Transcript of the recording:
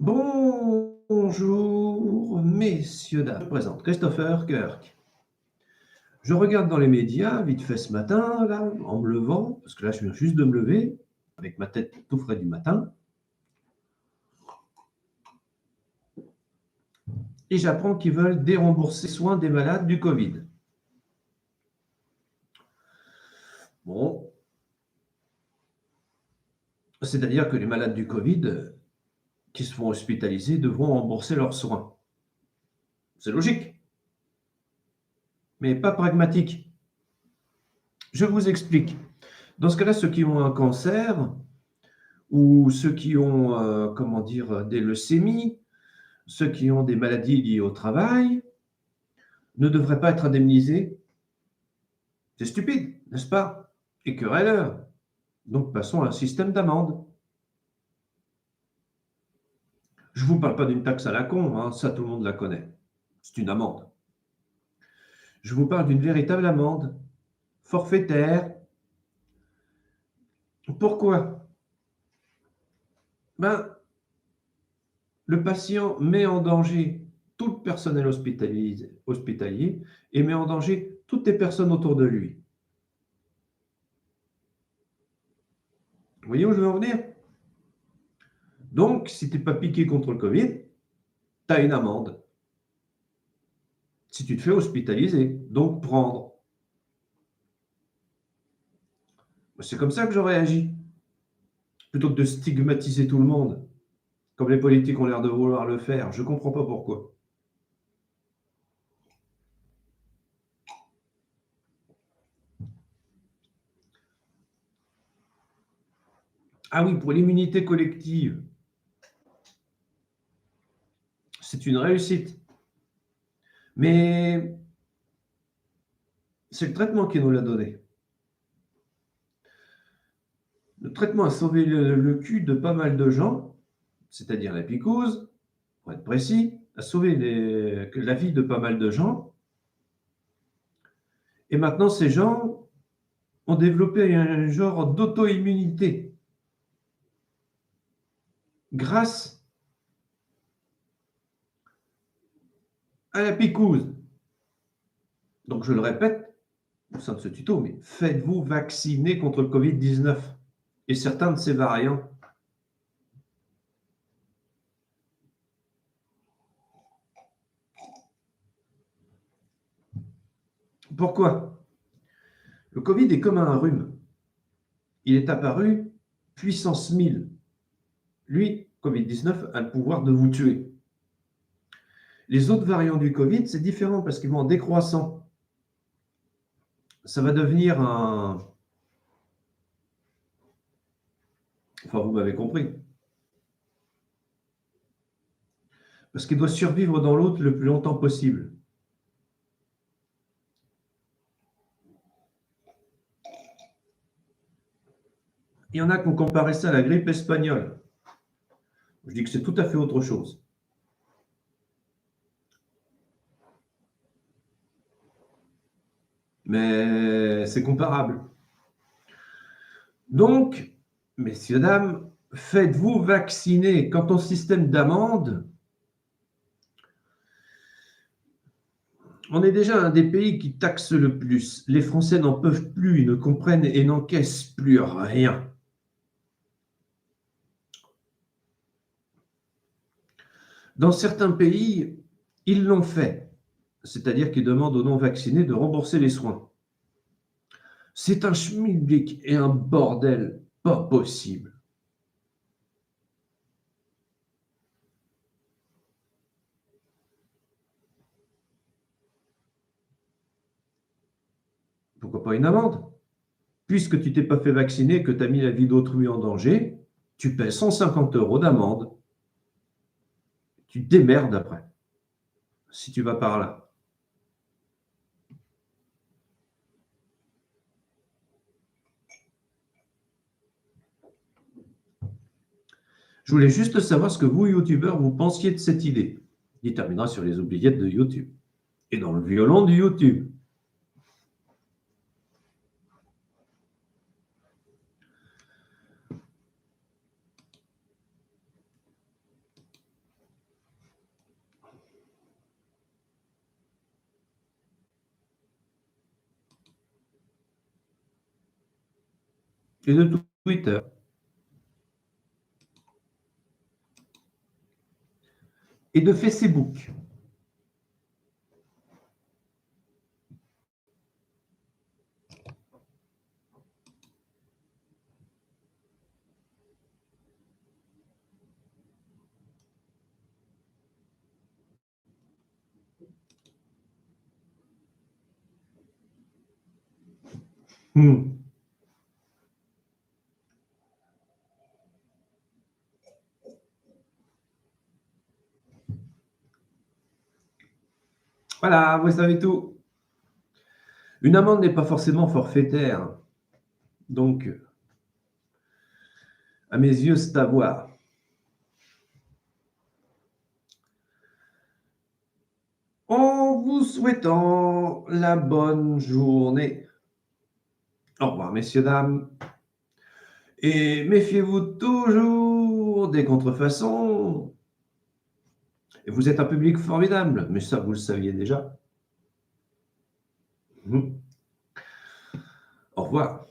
Bonjour, messieurs, dames. Je me présente Christopher Kirk. Je regarde dans les médias, vite fait ce matin, là, en me levant, parce que là, je viens juste de me lever, avec ma tête tout frais du matin, et j'apprends qu'ils veulent dérembourser les soins des malades du Covid. Bon, c'est-à-dire que les malades du Covid qui se font hospitaliser devront rembourser leurs soins. C'est logique, mais pas pragmatique. Je vous explique. Dans ce cas-là, ceux qui ont un cancer ou ceux qui ont, des leucémies, ceux qui ont des maladies liées au travail, ne devraient pas être indemnisés. C'est stupide, n'est-ce pas? Et querelleur. Donc passons à un système d'amende. Je ne vous parle pas d'une taxe à la con, hein, ça tout le monde la connaît. C'est une amende. Je vous parle d'une véritable amende forfaitaire. Pourquoi? Ben, le patient met en danger tout le personnel hospitalier et met en danger toutes les personnes autour de lui. Vous voyez où je veux en venir? Donc, si tu n'es pas piqué contre le Covid, tu as une amende. Si tu te fais hospitaliser, donc prendre. C'est comme ça que j'aurais agi. Plutôt que de stigmatiser tout le monde, comme les politiques ont l'air de vouloir le faire. Je ne comprends pas pourquoi. Ah oui, pour l'immunité collective, c'est une réussite. Mais c'est le traitement qui nous l'a donné. Le traitement a sauvé le cul de pas mal de gens, c'est-à-dire la picouse, pour être précis, a sauvé la vie de pas mal de gens. Et maintenant, ces gens ont développé un genre d'auto-immunité grâce à la picouse. Donc, je le répète au sein de ce tuto, mais faites-vous vacciner contre le Covid-19 et certains de ses variants. Pourquoi? Le Covid est comme un rhume. Il est apparu puissance 1000. Lui, Covid-19, a le pouvoir de vous tuer. Les autres variants du Covid, c'est différent parce qu'ils vont en décroissant. Ça va devenir un... Enfin, vous m'avez compris. Parce qu'il doit survivre dans l'autre le plus longtemps possible. Il y en a qui ont comparé ça à la grippe espagnole. Je dis que c'est tout à fait autre chose. Mais c'est comparable. Donc, messieurs, dames, faites-vous vacciner. Quant au système d'amende, on est déjà un des pays qui taxe le plus. Les Français n'en peuvent plus, ils ne comprennent et n'encaissent plus rien. Dans certains pays, ils l'ont fait, c'est-à-dire qu'ils demandent aux non-vaccinés de rembourser les soins. C'est un schmilblick et un bordel pas possible. Pourquoi pas une amende? Puisque tu t'es pas fait vacciner et que tu as mis la vie d'autrui en danger, tu paies 150 € d'amende. Tu te démerdes après, si tu vas par là. Je voulais juste savoir ce que vous, youtubeurs, vous pensiez de cette idée. Il terminera sur les oubliettes de YouTube et dans le violon du YouTube. et de Twitter. Et de Facebook. Hmm. Voilà, vous savez tout. Une amende n'est pas forcément forfaitaire. Donc, à mes yeux, c'est à voir. En vous souhaitant la bonne journée. Au revoir, messieurs, dames. Et méfiez-vous toujours des contrefaçons. Et vous êtes un public formidable, mais ça, vous le saviez déjà. Au revoir.